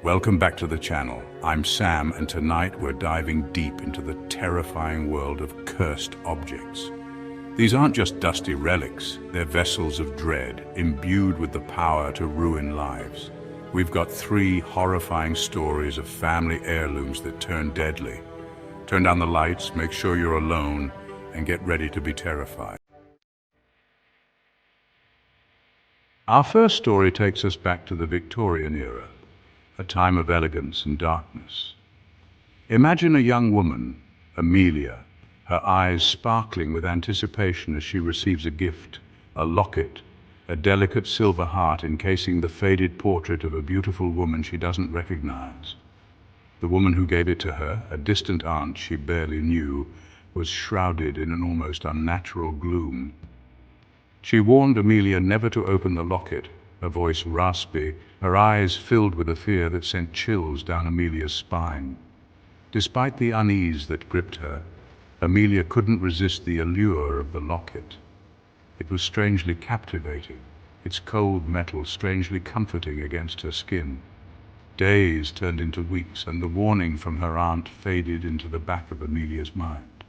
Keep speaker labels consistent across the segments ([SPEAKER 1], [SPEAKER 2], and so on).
[SPEAKER 1] Welcome back to the channel. I'm Sam, and tonight we're diving deep into the terrifying world of cursed objects. These aren't just dusty relics, they're vessels of dread, imbued with the power to ruin lives. We've got 3 horrifying stories of family heirlooms that turn deadly. Turn down the lights, make sure you're alone, and get ready to be terrified. Our first story takes us back to the Victorian era, a time of elegance and darkness. Imagine a young woman, Amelia, her eyes sparkling with anticipation as she receives a gift, a locket, a delicate silver heart encasing the faded portrait of a beautiful woman she doesn't recognize. The woman who gave it to her, a distant aunt she barely knew, was shrouded in an almost unnatural gloom. She warned Amelia never to open the locket, her voice raspy, her eyes filled with a fear that sent chills down Amelia's spine. Despite the unease that gripped her, Amelia couldn't resist the allure of the locket. It was strangely captivating, its cold metal strangely comforting against her skin. Days turned into weeks, and the warning from her aunt faded into the back of Amelia's mind.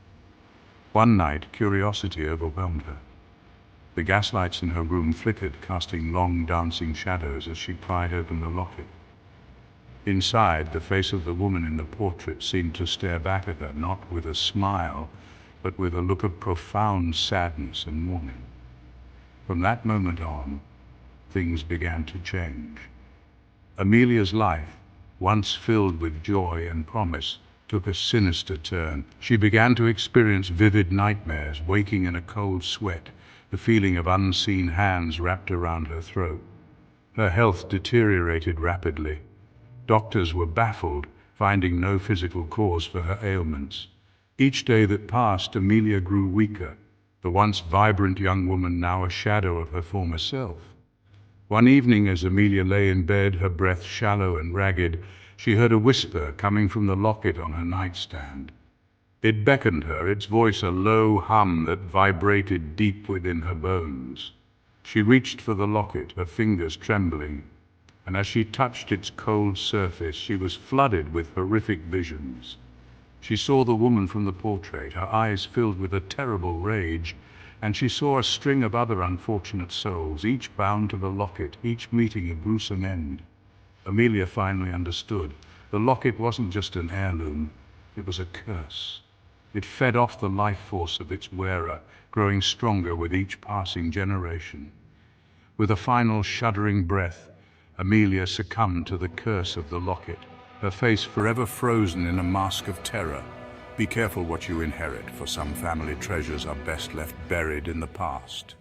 [SPEAKER 1] One night, curiosity overwhelmed her. The gaslights in her room flickered, casting long dancing shadows as she pried open the locket. Inside, the face of the woman in the portrait seemed to stare back at her, not with a smile, but with a look of profound sadness and warning. From that moment on, things began to change. Amelia's life, once filled with joy and promise, took a sinister turn. She began to experience vivid nightmares, waking in a cold sweat, the feeling of unseen hands wrapped around her throat. Her health deteriorated rapidly. Doctors were baffled, finding no physical cause for her ailments. Each day that passed, Amelia grew weaker, the once vibrant young woman now a shadow of her former self. One evening, as Amelia lay in bed, her breath shallow and ragged, she heard a whisper coming from the locket on her nightstand. It beckoned her, its voice a low hum that vibrated deep within her bones. She reached for the locket, her fingers trembling, and as she touched its cold surface, she was flooded with horrific visions. She saw the woman from the portrait, her eyes filled with a terrible rage, and she saw a string of other unfortunate souls, each bound to the locket, each meeting a gruesome end. Amelia finally understood. The locket wasn't just an heirloom, it was a curse. It fed off the life force of its wearer, growing stronger with each passing generation. With a final shuddering breath, Amelia succumbed to the curse of the locket, her face forever frozen in a mask of terror. Be careful what you inherit, for some family treasures are best left buried in the past.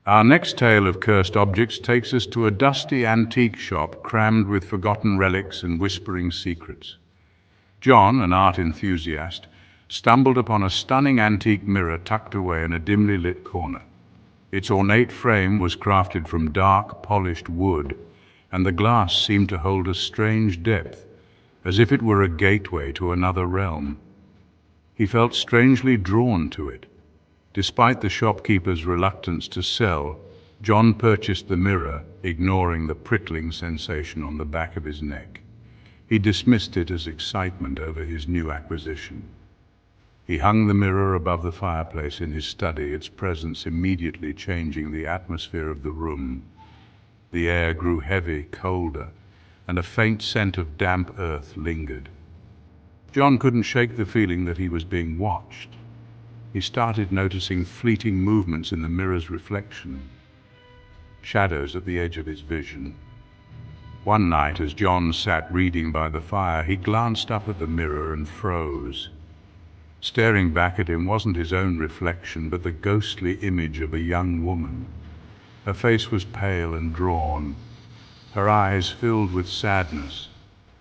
[SPEAKER 1] Our next tale of cursed objects takes us to a dusty antique shop crammed with forgotten relics and whispering secrets. John, an art enthusiast, stumbled upon a stunning antique mirror tucked away in a dimly lit corner. Its ornate frame was crafted from dark, polished wood, and the glass seemed to hold a strange depth, as if it were a gateway to another realm. He felt strangely drawn to it. Despite the shopkeeper's reluctance to sell, John purchased the mirror, ignoring the prickling sensation on the back of his neck. He dismissed it as excitement over his new acquisition. He hung the mirror above the fireplace in his study, its presence immediately changing the atmosphere of the room. The air grew heavy, colder, and a faint scent of damp earth lingered. John couldn't shake the feeling that he was being watched. He started noticing fleeting movements in the mirror's reflection, shadows at the edge of his vision. One night, as John sat reading by the fire, he glanced up at the mirror and froze. Staring back at him wasn't his own reflection, but the ghostly image of a young woman. Her face was pale and drawn, her eyes filled with sadness,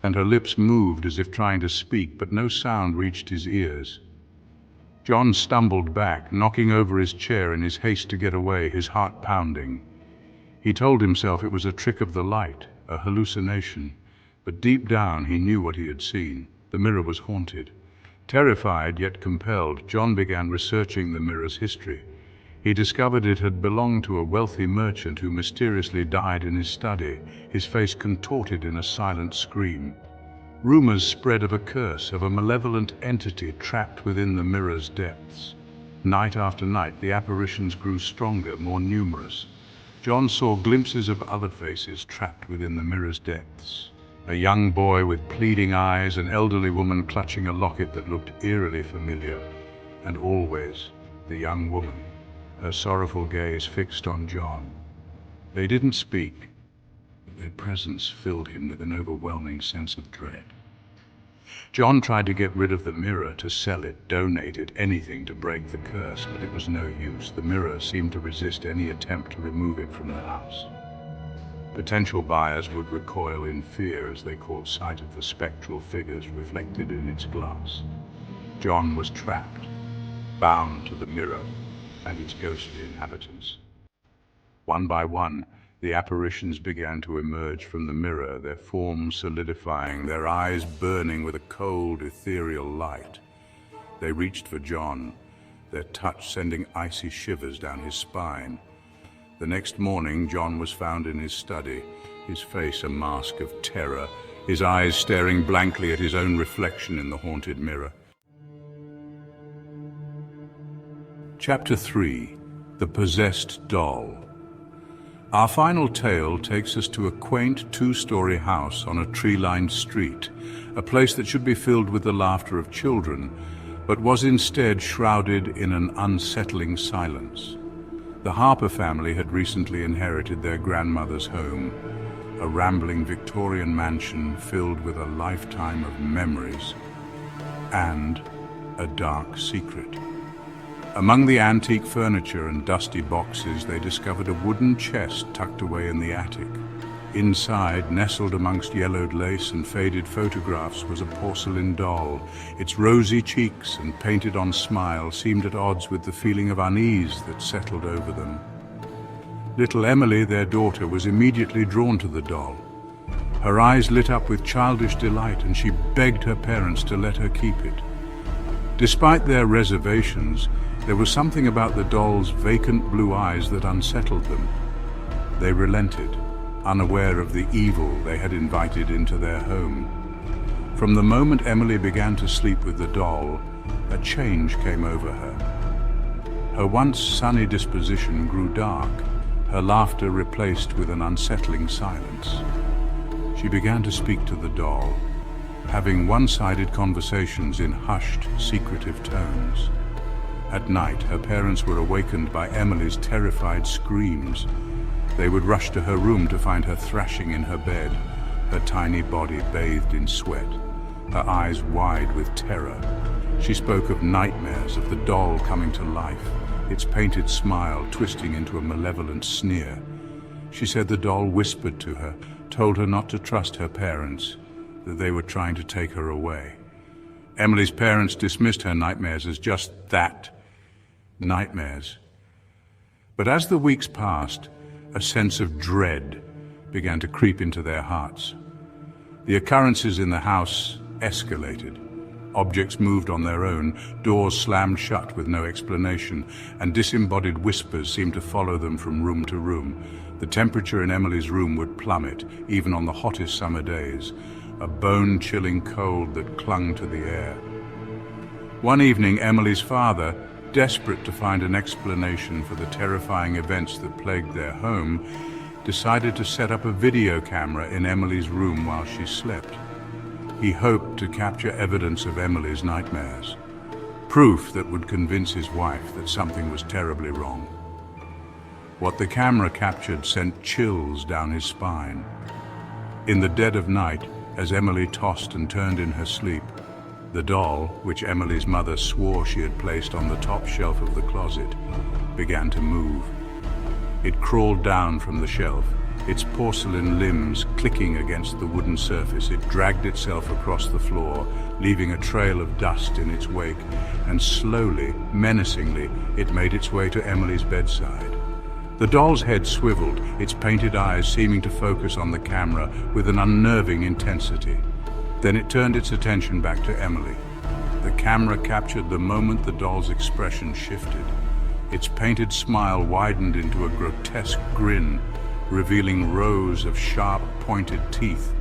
[SPEAKER 1] and her lips moved as if trying to speak, but no sound reached his ears. John stumbled back, knocking over his chair in his haste to get away, his heart pounding. He told himself it was a trick of the light, a hallucination, but deep down he knew what he had seen. The mirror was haunted. Terrified yet compelled, John began researching the mirror's history. He discovered it had belonged to a wealthy merchant who mysteriously died in his study, his face contorted in a silent scream. Rumors spread of a curse, of a malevolent entity trapped within the mirror's depths. Night after night, the apparitions grew stronger, more numerous. John saw glimpses of other faces trapped within the mirror's depths. A young boy with pleading eyes, an elderly woman clutching a locket that looked eerily familiar, and always the young woman, her sorrowful gaze fixed on John. They didn't speak, but their presence filled him with an overwhelming sense of dread. John tried to get rid of the mirror, to sell it, donate it, anything to break the curse, but it was no use. The mirror seemed to resist any attempt to remove it from the house. Potential buyers would recoil in fear as they caught sight of the spectral figures reflected in its glass. John was trapped, bound to the mirror and its ghostly inhabitants. One by one, the apparitions began to emerge from the mirror, their forms solidifying, their eyes burning with a cold, ethereal light. They reached for John, their touch sending icy shivers down his spine. The next morning, John was found in his study, his face a mask of terror, his eyes staring blankly at his own reflection in the haunted mirror. Chapter 3. The Possessed Doll. Our final tale takes us to a quaint two-story house on a tree-lined street, a place that should be filled with the laughter of children, but was instead shrouded in an unsettling silence. The Harper family had recently inherited their grandmother's home, a rambling Victorian mansion filled with a lifetime of memories and a dark secret. Among the antique furniture and dusty boxes, they discovered a wooden chest tucked away in the attic. Inside, nestled amongst yellowed lace and faded photographs, was a porcelain doll. Its rosy cheeks and painted-on smile seemed at odds with the feeling of unease that settled over them. Little Emily, their daughter, was immediately drawn to the doll. Her eyes lit up with childish delight, and she begged her parents to let her keep it. Despite their reservations, there was something about the doll's vacant blue eyes that unsettled them. They relented, unaware of the evil they had invited into their home. From the moment Emily began to sleep with the doll, a change came over her. Her once sunny disposition grew dark, her laughter replaced with an unsettling silence. She began to speak to the doll, having one-sided conversations in hushed, secretive tones. At night, her parents were awakened by Emily's terrified screams. They would rush to her room to find her thrashing in her bed, her tiny body bathed in sweat, her eyes wide with terror. She spoke of nightmares, of the doll coming to life, its painted smile twisting into a malevolent sneer. She said the doll whispered to her, told her not to trust her parents, that they were trying to take her away. Emily's parents dismissed her nightmares as just that, nightmares. But as the weeks passed, a sense of dread began to creep into their hearts. The occurrences in the house escalated. Objects moved on their own, doors slammed shut with no explanation, and disembodied whispers seemed to follow them from room to room. The temperature in Emily's room would plummet, even on the hottest summer days, a bone-chilling cold that clung to the air. One evening, Emily's father, desperate to find an explanation for the terrifying events that plagued their home, decided to set up a video camera in Emily's room while she slept. He hoped to capture evidence of Emily's nightmares, proof that would convince his wife that something was terribly wrong. What the camera captured sent chills down his spine. In the dead of night, as Emily tossed and turned in her sleep, the doll, which Emily's mother swore she had placed on the top shelf of the closet, began to move. It crawled down from the shelf, its porcelain limbs clicking against the wooden surface. It dragged itself across the floor, leaving a trail of dust in its wake, and slowly, menacingly, it made its way to Emily's bedside. The doll's head swiveled, its painted eyes seeming to focus on the camera with an unnerving intensity. Then it turned its attention back to Emily. The camera captured the moment the doll's expression shifted. Its painted smile widened into a grotesque grin, revealing rows of sharp, pointed teeth.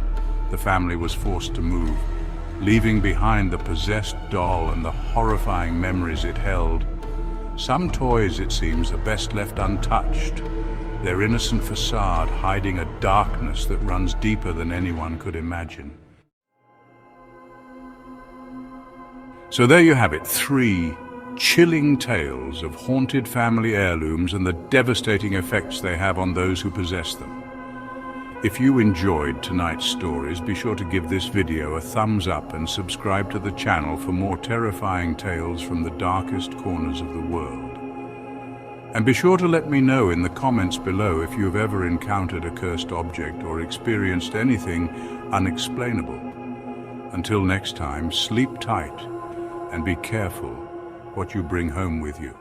[SPEAKER 1] The family was forced to move, leaving behind the possessed doll and the horrifying memories it held. Some toys, it seems, are best left untouched, their innocent facade hiding a darkness that runs deeper than anyone could imagine. So there you have it, 3 chilling tales of haunted family heirlooms and the devastating effects they have on those who possess them. If you enjoyed tonight's stories, be sure to give this video a thumbs up and subscribe to the channel for more terrifying tales from the darkest corners of the world. And be sure to let me know in the comments below if you have ever encountered a cursed object or experienced anything unexplainable. Until next time, sleep tight and be careful what you bring home with you.